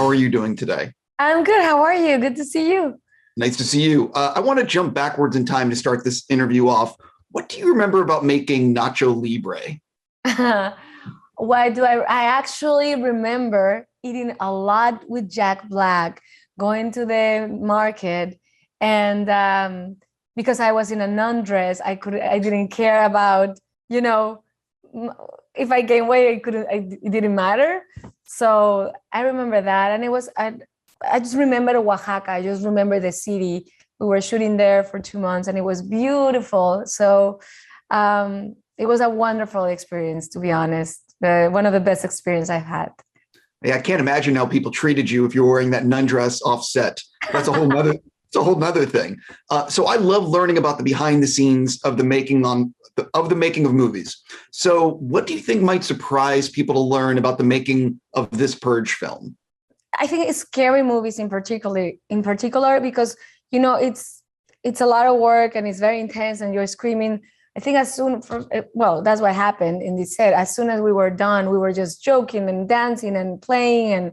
are you doing today? I'm good. How are you? Good to see you. Nice to see you. I want to jump backwards in time to start this interview off. What do you remember about making Nacho Libre? Why do I actually remember eating a lot with Jack Black, going to the market, and because I was in a nun-dress, I didn't care about, you know, if I gained weight, it didn't matter. So I remember that, and I just remember Oaxaca. I just remember the city. We were shooting there for 2 months, and it was beautiful. So it was a wonderful experience, to be honest. One of the best experiences I've had. Yeah, I can't imagine how people treated you if you were wearing that nun dress off set. That's a whole nother. It's a whole nother thing. So I love learning about the behind the scenes of the making of movies. So what do you think might surprise people to learn about the making of this Purge film? I think it's scary movies in particular, because it's a lot of work and it's very intense and you're screaming. I think that's what happened in this set. As soon as we were done, we were just joking and dancing and playing,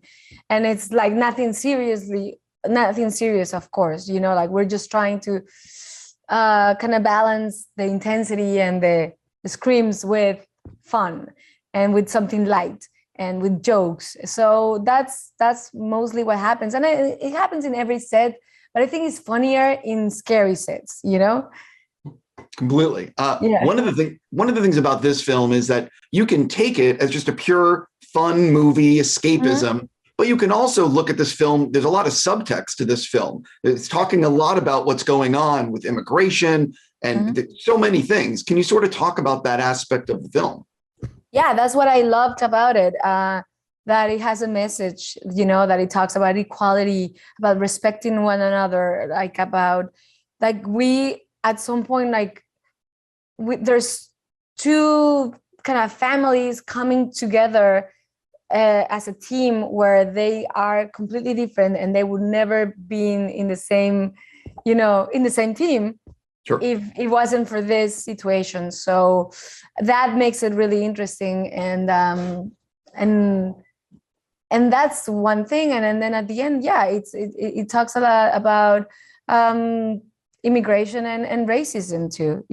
and it's like nothing serious, of course. Like we're just trying to kind of balance the intensity and the screams with fun and with something light and with jokes. So that's mostly what happens. And it happens in every set, but I think it's funnier in scary sets, Completely. Yeah. One of the things about this film is that you can take it as just a pure fun movie, escapism, but you can also look at this film. There's a lot of subtext to this film. It's talking a lot about what's going on with immigration and so many things. Can you sort of talk about that aspect of the film? Yeah, that's what I loved about it. That it has a message, that it talks about equality, about respecting one another, we at some point, there's two kind of families coming together as a team where they are completely different and they would never be in the same, in the same team. Sure. If it wasn't for this situation. So that makes it really interesting. And that's one thing. And then at the end, it talks a lot about immigration and racism too,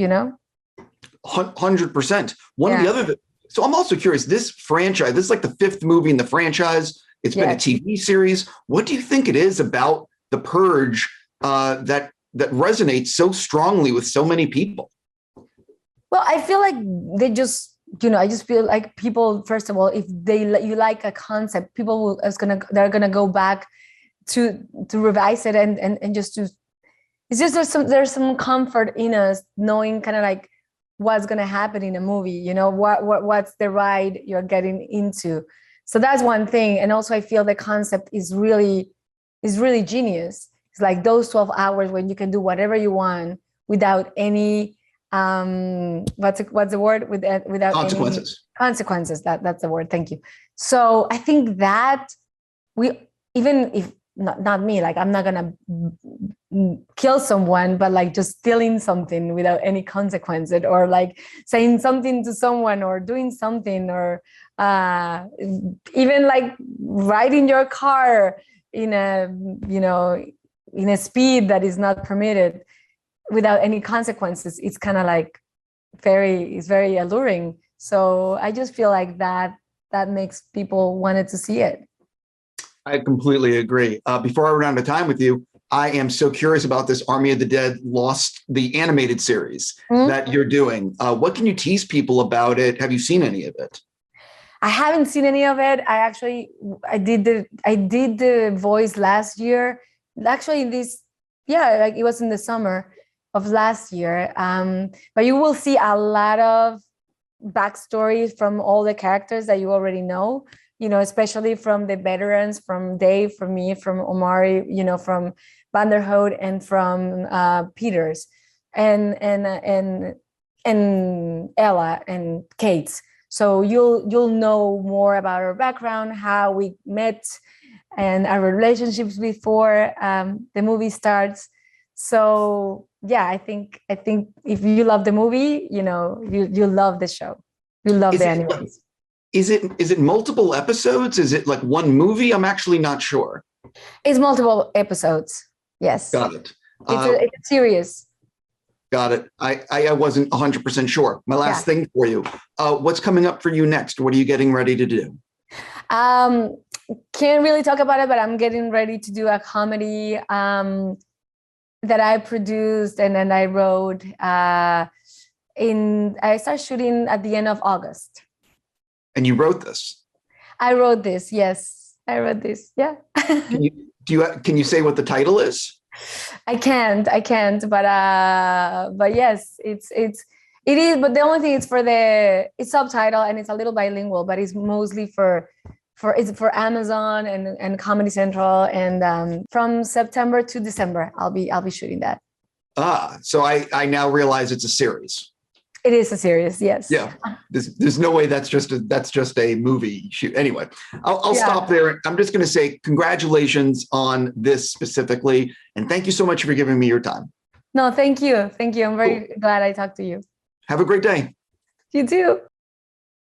100%. One of the other, so I'm also curious, this franchise, this is like the fifth movie in the franchise. It's been a TV series. What do you think it is about the Purge that resonates so strongly with so many people? Well, I feel like they just, I just feel like people, first of all, if you like a concept, they're gonna go back to revise it and just to. It's just there's some comfort in us knowing kind of like what's gonna happen in a movie. What's the ride you're getting into. So that's one thing, and also I feel the concept is really genius. It's like those 12 hours when you can do whatever you want without any what's the word, without consequences. Any consequences. That's the word. Thank you. So I think that even if not me, like I'm not gonna kill someone, but like just stealing something without any consequences, or like saying something to someone, or doing something, or even like riding your car in a speed that is not permitted without any consequences. It's kind of like it's very alluring. So I just feel like that makes people wanted to see it. I completely agree. Before I run out of time with you, I am so curious about this Army of the Dead Lost, the animated series that you're doing. What can you tease people about it? Have you seen any of it? I haven't seen any of it. I did the voice last year. Actually, it was in the summer of last year. But you will see a lot of backstories from all the characters that you already know. Especially from the veterans, from Dave, from me, from Omari, from Vanderhout, and from Peters, and Ella and Kate. So you'll know more about our background, how we met, and our relationships before the movie starts. So yeah, I think if you love the movie, you love the show. You love the animals. Is it multiple episodes? Is it like one movie? I'm actually not sure. It's multiple episodes. Yes. Got it. It's a series. Got it. I wasn't 100% sure. My last thing for you. What's coming up for you next? What are you getting ready to do? Can't really talk about it, but I'm getting ready to do a comedy that I produced and then I wrote. I start shooting at the end of August. And you wrote this? I wrote this. Yes, I wrote this. Yeah. Can you say what the title is? I can't. But yes, it is. But the only thing is it's subtitle and it's a little bilingual, but it's mostly for Amazon and Comedy Central. And from September to December, I'll be shooting that. So I now realize it's a series. It is a series, yes. Yeah, there's no way that's just a movie shoot. Anyway, I'll stop there. I'm just going to say congratulations on this specifically, and thank you so much for giving me your time. No, thank you. I'm very glad I talked to you. Have a great day. You too.